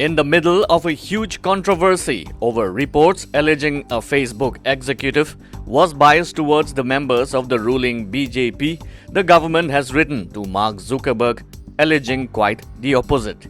In the middle of a huge controversy over reports alleging a Facebook executive was biased towards the members of the ruling BJP, the government has written to Mark Zuckerberg alleging quite the opposite.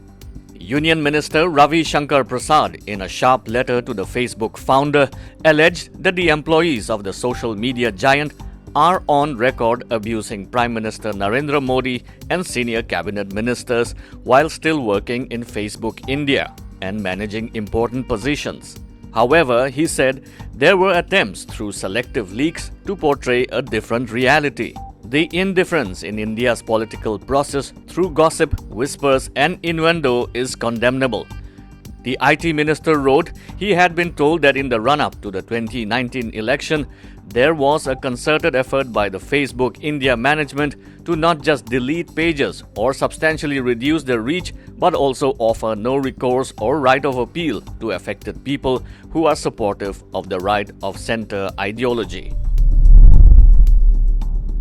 Union Minister Ravi Shankar Prasad, in a sharp letter to the Facebook founder, alleged that the employees of the social media giant are on record abusing Prime Minister Narendra Modi and senior cabinet ministers while still working in Facebook India and managing important positions. However, he said there were attempts through selective leaks to portray a different reality. The indifference in India's political process through gossip, whispers and innuendo is condemnable. The IT minister wrote he had been told that in the run-up to the 2019 election, there was a concerted effort by the Facebook India management to not just delete pages or substantially reduce their reach, but also offer no recourse or right of appeal to affected people who are supportive of the right of centre ideology.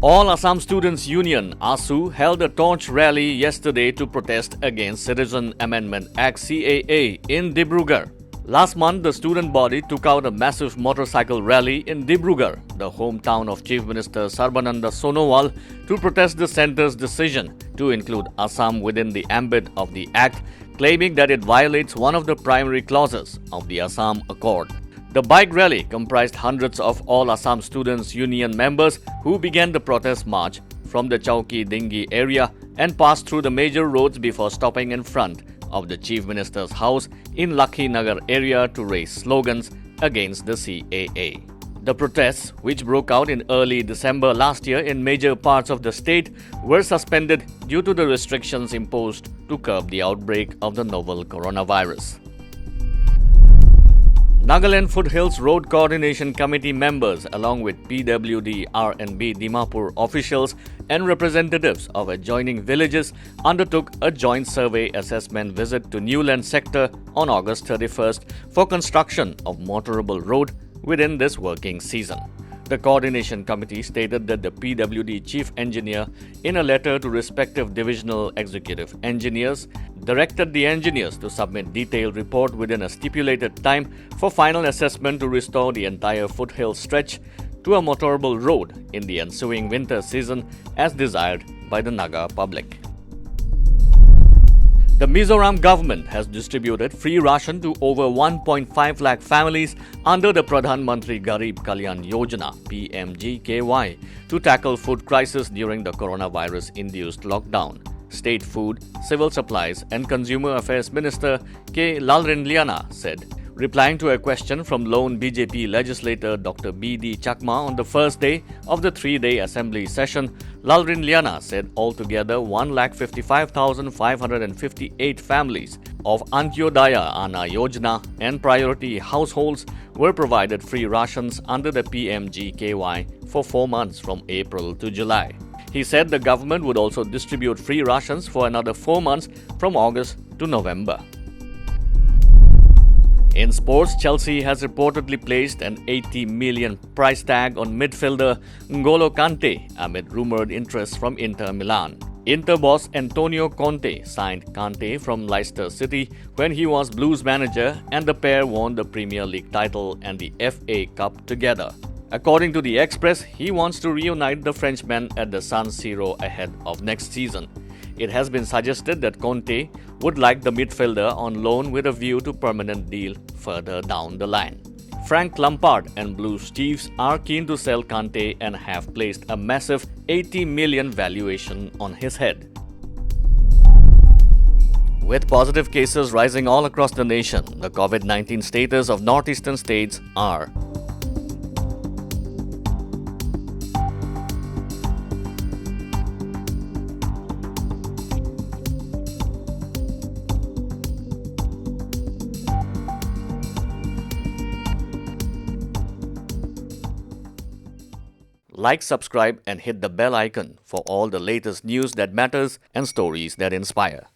All Assam Students' Union (ASU) held a torch rally yesterday to protest against Citizen Amendment Act (CAA) in Dibrugarh. Last month, the student body took out a massive motorcycle rally in Dibrugarh, the hometown of Chief Minister Sarbananda Sonowal, to protest the centre's decision to include Assam within the ambit of the Act, claiming that it violates one of the primary clauses of the Assam Accord. The bike rally comprised hundreds of All Assam Students Union members who began the protest march from the Chowki Dingi area and passed through the major roads before stopping in front of the Chief Minister's house in Lakhi Nagar area to raise slogans against the CAA. The protests, which broke out in early December last year in major parts of the state, were suspended due to the restrictions imposed to curb the outbreak of the novel coronavirus. Nagaland Foothills Road Coordination Committee members, along with PWD R&B Dimapur officials and representatives of adjoining villages, undertook a joint survey assessment visit to Newland sector on August 31st for construction of motorable road within this working season. The coordination committee stated that the PWD chief engineer, in a letter to respective divisional executive engineers, directed the engineers to submit detailed report within a stipulated time for final assessment to restore the entire foothill stretch to a motorable road in the ensuing winter season as desired by the Naga public. The Mizoram government has distributed free ration to over 1.5 lakh families under the Pradhan Mantri Garib Kalyan Yojana (PMGKY) to tackle food crisis during the coronavirus-induced lockdown. State Food, Civil Supplies and Consumer Affairs Minister K. Lalrinliana said, replying to a question from lone BJP legislator Dr. B.D. Chakma on the first day of the three-day assembly session, Lalrinliana said altogether 1,55,558 families of Antyodaya Anna Yojana and priority households were provided free rations under the PMGKY for 4 months from April to July. He said the government would also distribute free rations for another 4 months from August to November. In sports, Chelsea has reportedly placed an 80 million price tag on midfielder N'Golo Kante amid rumored interest from Inter Milan. Inter boss Antonio Conte signed Kante from Leicester City when he was Blues manager, and the pair won the Premier League title and the FA Cup together. According to the Express, he wants to reunite the Frenchman at the San Siro ahead of next season. It has been suggested that Conte would like the midfielder on loan with a view to permanent deal further down the line. Frank Lampard and Blues Chiefs are keen to sell Kante and have placed a massive 80 million valuation on his head. With positive cases rising all across the nation, the COVID-19 status of northeastern states are: like, subscribe and hit the bell icon for all the latest news that matters and stories that inspire.